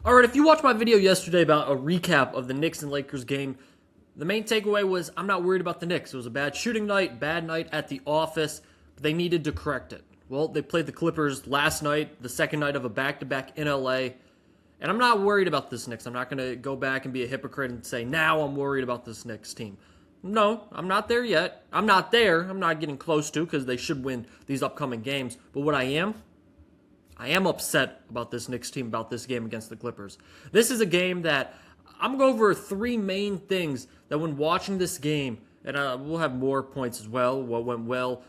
All right, if you watched my video yesterday about a recap of the Knicks and Lakers game, the main takeaway was I'm not worried about the Knicks. It was a bad shooting night, bad night at the office, but they needed to correct it. Well, they played the Clippers last night, the second night of a back-to-back in LA, and I'm not worried about this Knicks. I'm not going to go back and be a hypocrite and say, now I'm worried about this Knicks team. No, I'm not there yet. I'm not there. I'm not getting close to because they should win these upcoming games. But what I am upset about this Knicks team, about this game against the Clippers. This is a game that I'm going to go over three main things that when watching this game, and we'll have more points as well, what went well,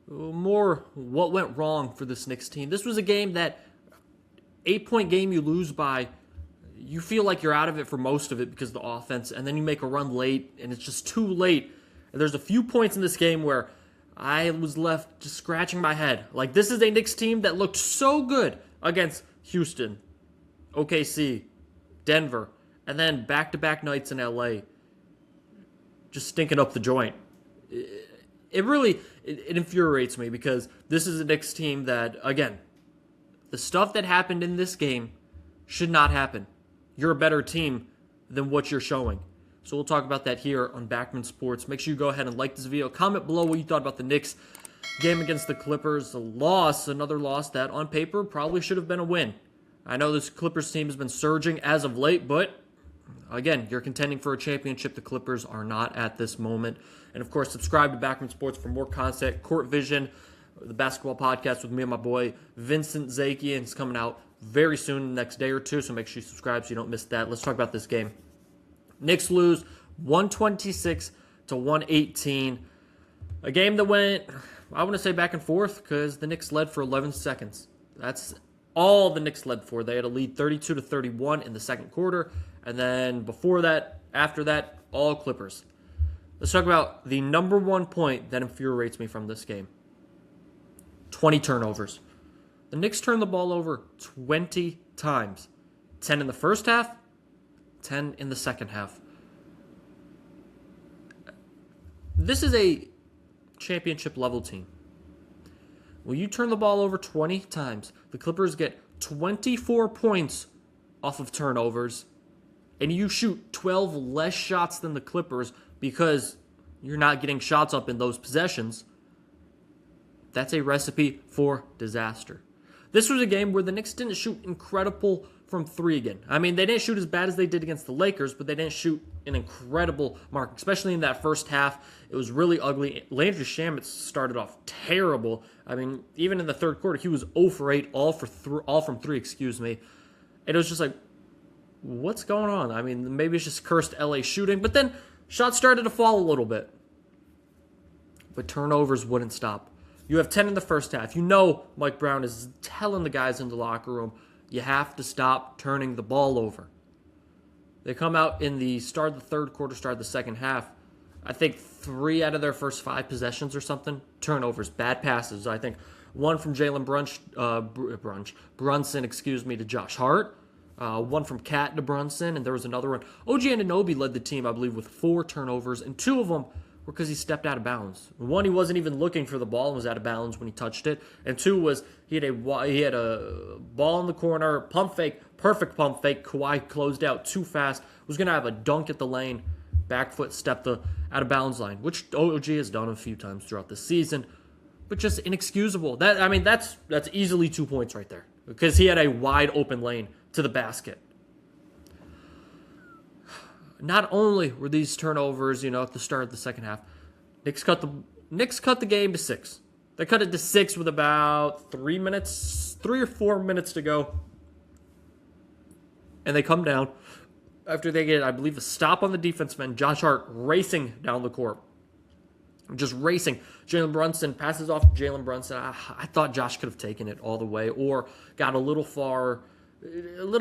more what went wrong for this Knicks team. This was a game that 8-point game you lose by, you feel like you're out of it for most of it because of the offense, and then you make a run late, and it's just too late. And there's a few points in this game where I was left just scratching my head. Like, this is a Knicks team that looked so good against Houston, OKC, Denver, and then back-to-back nights in LA, just stinking up the joint. It really infuriates me because this is a Knicks team that, again, the stuff that happened in this game should not happen. You're a better team than what you're showing. So we'll talk about that here on Backman Sports. Make sure you go ahead and like this video. Comment below what you thought about the Knicks game against the Clippers. A loss, another loss that on paper probably should have been a win. I know this Clippers team has been surging as of late, but again, you're contending for a championship. The Clippers are not at this moment. And of course, subscribe to Backman Sports for more content. Court Vision, the basketball podcast with me and my boy Vincent Zakian is coming out very soon, the next day or two, so make sure you subscribe so you don't miss that. Let's talk about this game. Knicks lose 126 to 118. A game that went, I want to say, back and forth because the Knicks led for 11 seconds. That's all the Knicks led for. They had a lead 32 to 31 in the second quarter, and then before that, after that, all Clippers. Let's talk about the number one point that infuriates me from this game. 20 turnovers. The Knicks turned the ball over 20 times. 10 in the first half, 10 in the second half. This is a championship level team. When you turn the ball over 20 times, the Clippers get 24 points off of turnovers, and you shoot 12 less shots than the Clippers because you're not getting shots up in those possessions. That's a recipe for disaster. This was a game where the Knicks didn't shoot incredible from three again. I mean, they didn't shoot as bad as they did against the Lakers, but they didn't shoot an incredible mark, especially in that first half. It was really ugly. Landry Shamet started off terrible. I mean, even in the third quarter, he was 0 for 8, all from three, And it was just like, what's going on? I mean, maybe it's just cursed LA shooting, but then shots started to fall a little bit. But turnovers wouldn't stop. You have 10 in the first half. You know Mike Brown is telling the guys in the locker room, you have to stop turning the ball over. They come out in the start of the third quarter, start of the second half. I think 3 out of their first 5 possessions or something, turnovers, bad passes. I think one from Jalen Brunson, to Josh Hart. One from Cat to Brunson, and there was another one. OG Anunoby led the team, I believe, with 4 turnovers, and 2 of them were because he stepped out of bounds. One, he wasn't even looking for the ball and was out of bounds when he touched it. And 2 was he had a ball in the corner, pump fake, perfect pump fake. Kawhi closed out too fast, was going to have a dunk at the lane, back foot stepped the out of bounds line, which OG has done a few times throughout the season, but just inexcusable. That's easily 2 points right there because he had a wide open lane to the basket. Not only were these turnovers, at the start of the second half, Knicks cut the game to 6. They cut it to 6 with about 3 or 4 minutes to go. And they come down after they get, I believe, a stop on the defenseman, man, Josh Hart racing down the court. Just racing. Jalen Brunson passes off to Jalen Brunson. I thought Josh could have taken it all the way or got a little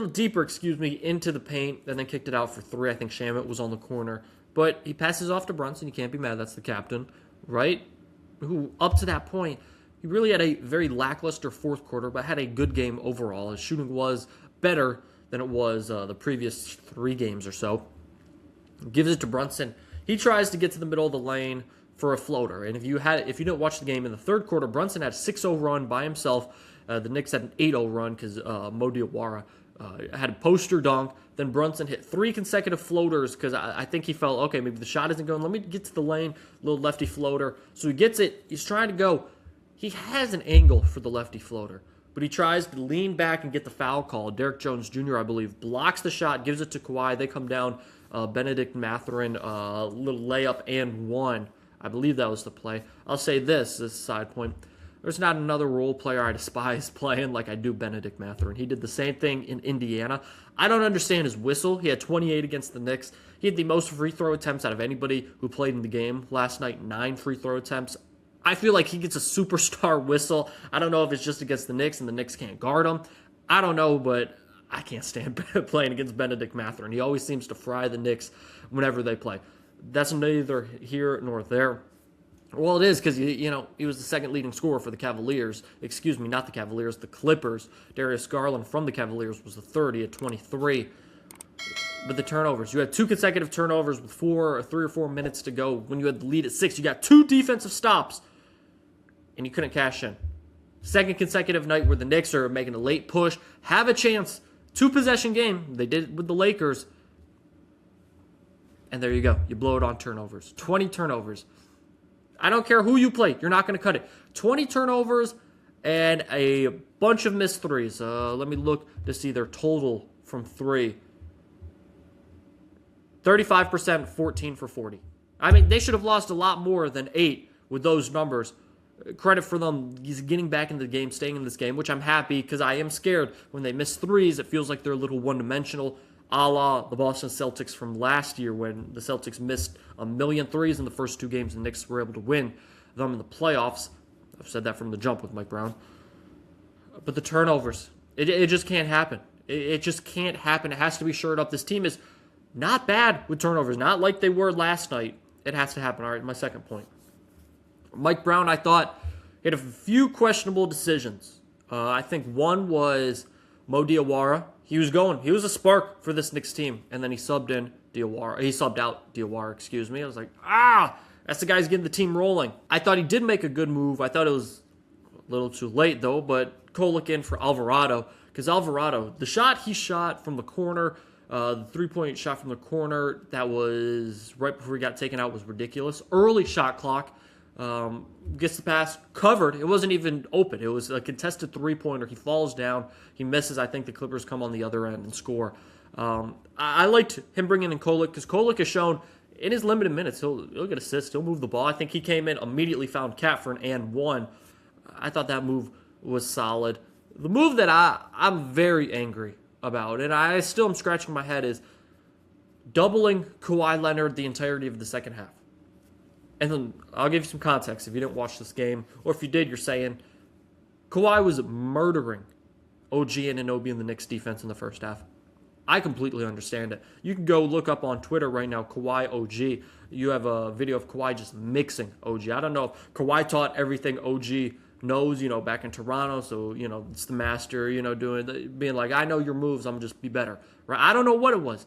deeper, into the paint and then kicked it out for 3. I think Shamet was on the corner. But he passes off to Brunson. You can't be mad. That's the captain, right? Who, up to that point, he really had a very lackluster fourth quarter, but had a good game overall. His shooting was better than it was the previous 3 games or so. Gives it to Brunson. He tries to get to the middle of the lane for a floater. And if you didn't watch the game in the third quarter, Brunson had a 6-0 run by himself. The Knicks had an 8-0 run because Mo Diawara Had a poster dunk. Then Brunson hit 3 consecutive floaters because I think he felt, okay, maybe the shot isn't going. Let me get to the lane, little lefty floater. So he gets it. He's trying to go. He has an angle for the lefty floater, but he tries to lean back and get the foul call. Derrick Jones Jr., I believe, blocks the shot, gives it to Kawhi. They come down. Benedict Mathurin, little layup and one. I believe that was the play. I'll say this is a side point. There's not another role player I despise playing like I do Benedict Mathurin. He did the same thing in Indiana. I don't understand his whistle. He had 28 against the Knicks. He had the most free throw attempts out of anybody who played in the game last night, 9 free throw attempts. I feel like he gets a superstar whistle. I don't know if it's just against the Knicks and the Knicks can't guard him. I don't know, but I can't stand playing against Benedict Mathurin. He always seems to fry the Knicks whenever they play. That's neither here nor there. Well, it is because, he was the second leading scorer for the Cavaliers. Excuse me, not the Cavaliers, the Clippers. Darius Garland from the Cavaliers was the third. He had 23. But the turnovers. You had 2 consecutive turnovers with 3 or 4 minutes to go. When you had the lead at 6, you got 2 defensive stops. And you couldn't cash in. Second consecutive night where the Knicks are making a late push. Have a chance. 2-possession game. They did it with the Lakers. And there you go. You blow it on turnovers. 20 turnovers. I don't care who you play. You're not going to cut it. 20 turnovers and a bunch of missed threes. Let me look to see their total from 3. 35%, 14 for 40. I mean, they should have lost a lot more than 8 with those numbers. Credit for them getting back into the game, staying in this game, which I'm happy because I am scared. When they miss threes, it feels like they're a little one-dimensional, a la the Boston Celtics from last year when the Celtics missed a million threes in the first 2 games. The Knicks were able to win them in the playoffs. I've said that from the jump with Mike Brown. But the turnovers, it just can't happen. It just can't happen. It has to be shored up. This team is not bad with turnovers, not like they were last night. It has to happen. All right, my second point. Mike Brown, I thought, had a few questionable decisions. I think one was Mo Diawara. He was a spark for this Knicks team, and then he subbed in Diawara. He subbed out Diawara, excuse me. I was like, that's the guy's getting the team rolling. I thought he did make a good move. I thought it was a little too late, though, but Kolek in for Alvarado, because Alvarado, the shot he shot from the corner, the 3-point shot from the corner that was right before he got taken out was ridiculous. Early shot clock. Gets the pass, covered. It wasn't even open. It was a contested 3-pointer. He falls down. He misses. I think the Clippers come on the other end and score. I liked him bringing in Kolek because Kolek has shown in his limited minutes, he'll get assists. He'll move the ball. I think he came in, immediately found Cat for an and one. I thought that move was solid. The move that I'm very angry about, and I still am scratching my head, is doubling Kawhi Leonard the entirety of the second half. And then I'll give you some context if you didn't watch this game, or if you did, you're saying Kawhi was murdering OG and Anunoby in the Knicks defense in the first half. I completely understand it. You can go look up on Twitter right now, Kawhi OG. You have a video of Kawhi just mixing OG. I don't know if Kawhi taught everything OG knows, back in Toronto, so, it's the master, being like, I know your moves, I'm just be better. Right? I don't know what it was.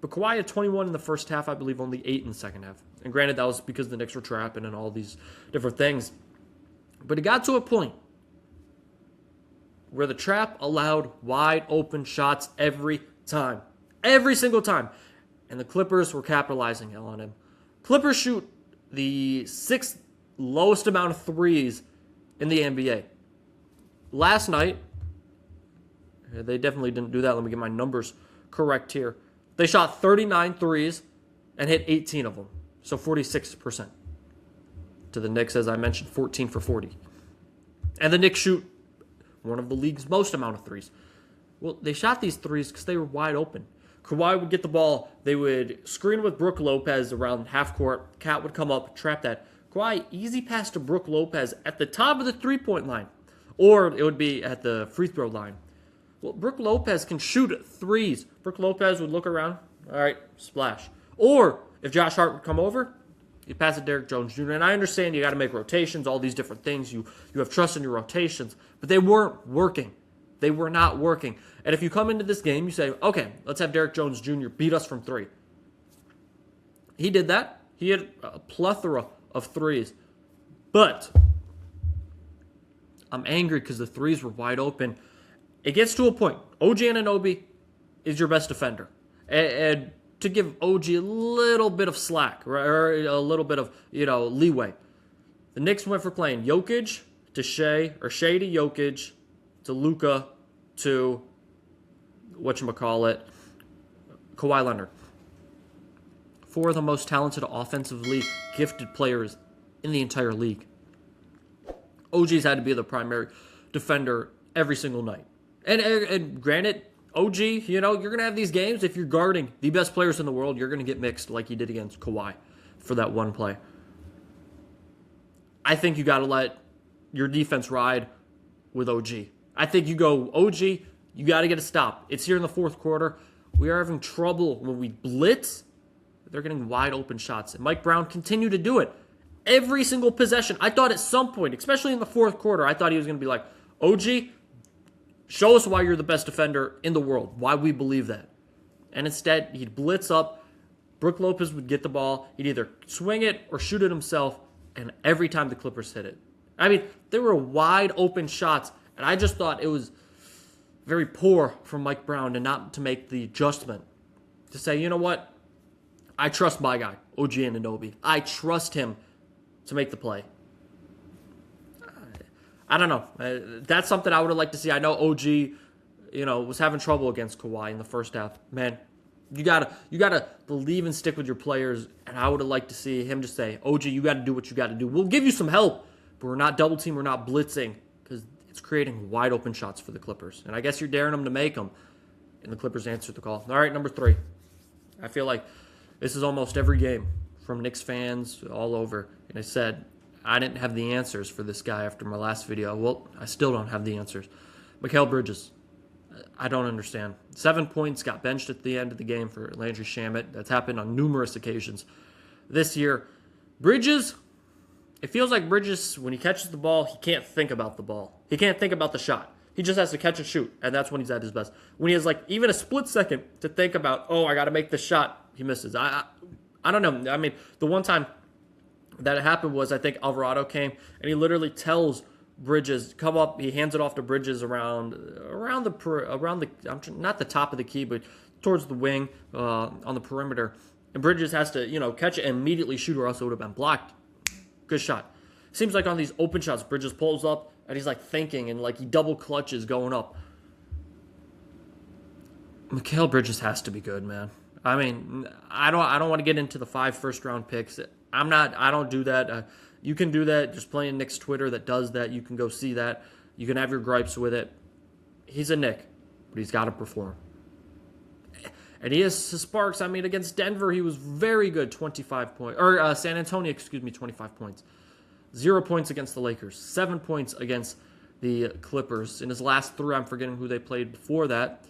But Kawhi had 21 in the first half, I believe only 8 in the second half. And granted, that was because the Knicks were trapping and all these different things. But it got to a point where the trap allowed wide open shots every time. Every single time. And the Clippers were capitalizing on him. Clippers shoot the 6th lowest amount of threes in the NBA. Last night, they definitely didn't do that. Let me get my numbers correct here. They shot 39 threes and hit 18 of them. So 46%. To the Knicks, as I mentioned, 14 for 40. And the Knicks shoot one of the league's most amount of threes. Well, they shot these threes because they were wide open. Kawhi would get the ball. They would screen with Brook Lopez around half court. Cat would come up, trap that. Kawhi, easy pass to Brook Lopez at the top of the 3-point line. Or it would be at the free throw line. Well, Brook Lopez can shoot threes. Brook Lopez would look around. All right, splash. Or if Josh Hart would come over, you pass it to Derrick Jones Jr. And I understand you got to make rotations, all these different things. You have trust in your rotations. But they weren't working. They were not working. And if you come into this game, you say, okay, let's have Derrick Jones Jr. beat us from 3. He did that. He had a plethora of threes. But I'm angry because the threes were wide open. it gets to a point. OG Anunoby is your best defender. And to give OG a little bit of slack, or a little bit of, leeway, the Knicks went for playing Jokic to Shea to Jokic to Luka to, Kawhi Leonard. 4 of the most talented offensively gifted players in the entire league. OG's had to be the primary defender every single night. And granted, OG, you're going to have these games. If you're guarding the best players in the world, you're going to get mixed like you did against Kawhi for that one play. I think you got to let your defense ride with OG. I think you go, OG, you got to get a stop. It's here in the fourth quarter. We are having trouble when we blitz. They're getting wide open shots. And Mike Brown continued to do it. Every single possession. I thought at some point, especially in the fourth quarter, I thought he was going to be like, OG, show us why you're the best defender in the world, why we believe that. And instead, he'd blitz up. Brook Lopez would get the ball. He'd either swing it or shoot it himself. And every time the Clippers hit it. I mean, there were wide open shots. And I just thought it was very poor from Mike Brown to not to make the adjustment. To say, you know what? I trust my guy, OG Anunoby. I trust him to make the play. I don't know. That's something I would have liked to see. I know OG, was having trouble against Kawhi in the first half. Man, you gotta believe and stick with your players. And I would have liked to see him just say, OG, you got to do what you got to do. We'll give you some help, but we're not double team. We're not blitzing because it's creating wide open shots for the Clippers. And I guess you're daring them to make them. And the Clippers answered the call. All right, number 3. I feel like this is almost every game from Knicks fans all over. And I said, I didn't have the answers for this guy after my last video. Well, I still don't have the answers. Mikal Bridges, I don't understand. 7 points, got benched at the end of the game for Landry Shamet. That's happened on numerous occasions this year. Bridges, it feels like Bridges, when he catches the ball, he can't think about the ball. He can't think about the shot. He just has to catch and shoot, and that's when he's at his best. When he has even a split second to think about, I got to make this shot, he misses. I don't know. I mean, the one time that it happened was, I think Alvarado came, and he literally tells Bridges, come up. He hands it off to Bridges around the not the top of the key, but towards the wing on the perimeter. And Bridges has to, catch it and immediately shoot, or else it would have been blocked. Good shot. Seems like on these open shots, Bridges pulls up, and he's thinking, and he double clutches going up. Mikal Bridges has to be good, man. I mean, I don't want to get into the 5 first-round picks. I don't do that. You can do that. Just playing Knicks Twitter that does that. You can go see that. You can have your gripes with it. He's a Knick, but he's got to perform. And he has sparks. I mean, against Denver, he was very good, 25 points. Or San Antonio, 25 points. 0 points against the Lakers. 7 points against the Clippers. In his last 3, I'm forgetting who they played before that,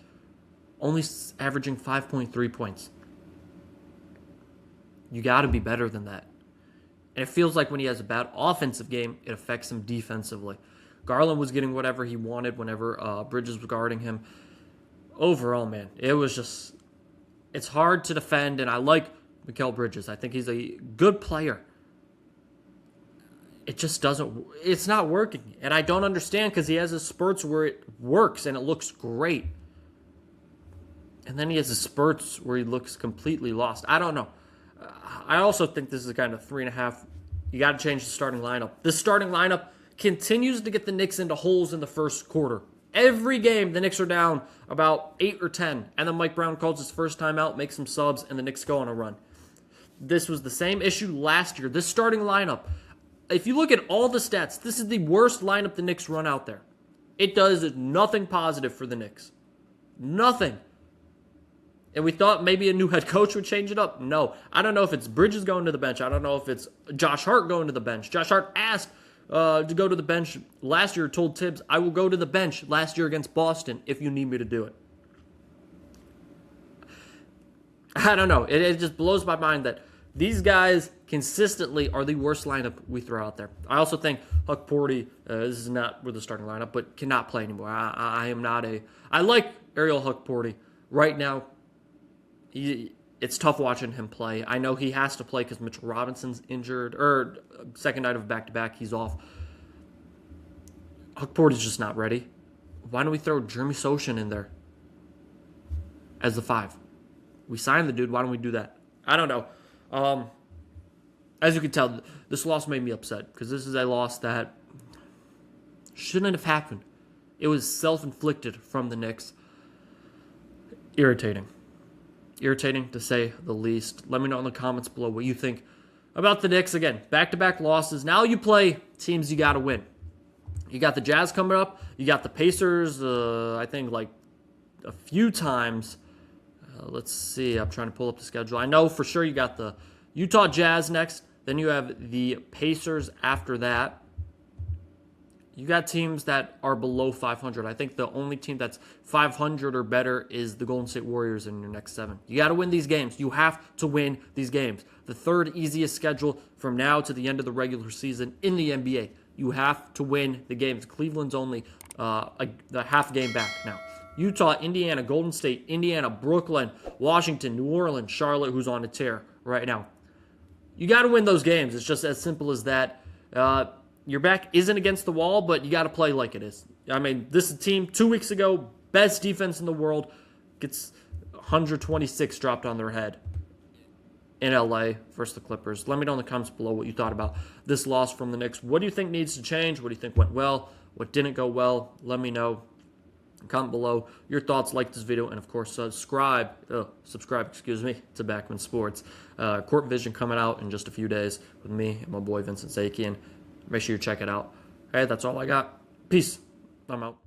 only averaging 5.3 points. You got to be better than that. And it feels like when he has a bad offensive game, it affects him defensively. Garland was getting whatever he wanted whenever Bridges was guarding him. Overall, man, it's hard to defend, and I like Mikal Bridges. I think he's a good player. It just it's not working. And I don't understand, because he has his spurts where it works and it looks great. And then he has his spurts where he looks completely lost. I don't know. I also think this is kind of 3.5. You got to change the starting lineup. This starting lineup continues to get the Knicks into holes in the first quarter. Every game, the Knicks are down about 8 or 10. And then Mike Brown calls his first timeout, makes some subs, and the Knicks go on a run. This was the same issue last year. This starting lineup, if you look at all the stats, this is the worst lineup the Knicks run out there. It does nothing positive for the Knicks. Nothing. And we thought maybe a new head coach would change it up. No. I don't know if it's Bridges going to the bench. I don't know if it's Josh Hart going to the bench. Josh Hart asked to go to the bench last year, told Tibbs, I will go to the bench last year against Boston if you need me to do it. I don't know. It just blows my mind that these guys consistently are the worst lineup we throw out there. I also think Huck Porty, this is not with the starting lineup, but cannot play anymore. I like Ariel Huck Porty. Right now, it's tough watching him play. I know he has to play because Mitchell Robinson's injured, or second night of back-to-back, he's off. Huck Porty's just not ready. Why don't we throw Jeremy Sochan in there as the 5? We signed the dude. Why don't we do that? I don't know. As you can tell, this loss made me upset because this is a loss that shouldn't have happened. It was self-inflicted from the Knicks. Irritating. Irritating, to say the least. Let me know in the comments below what you think about the Knicks. Again, back-to-back losses. Now you play teams you got to win. You got the Jazz coming up. You got the Pacers, I think, like a few times. Let's see. I'm trying to pull up the schedule. I know for sure you got the Utah Jazz next. Then you have the Pacers after that. You got teams that are below 500. I think the only team that's 500 or better is the Golden State Warriors in your next 7. You got to win these games. You have to win these games. The third easiest schedule from now to the end of the regular season in the NBA. You have to win the games. Cleveland's only a half game back now. Utah, Indiana, Golden State, Indiana, Brooklyn, Washington, New Orleans, Charlotte, who's on a tear right now. You got to win those games. It's just as simple as that. Your back isn't against the wall, but you got to play like it is. I mean, this is a team 2 weeks ago, best defense in the world, gets 126 dropped on their head in LA versus the Clippers. Let me know in the comments below what you thought about this loss from the Knicks. What do you think needs to change? What do you think went well? What didn't go well? Let me know. Comment below your thoughts, like this video, and of course subscribe to Backman Sports. Court Vision coming out in just a few days with me and my boy Vincent Sakian. Make sure you check it out. Hey, that's all I got. Peace. I'm out.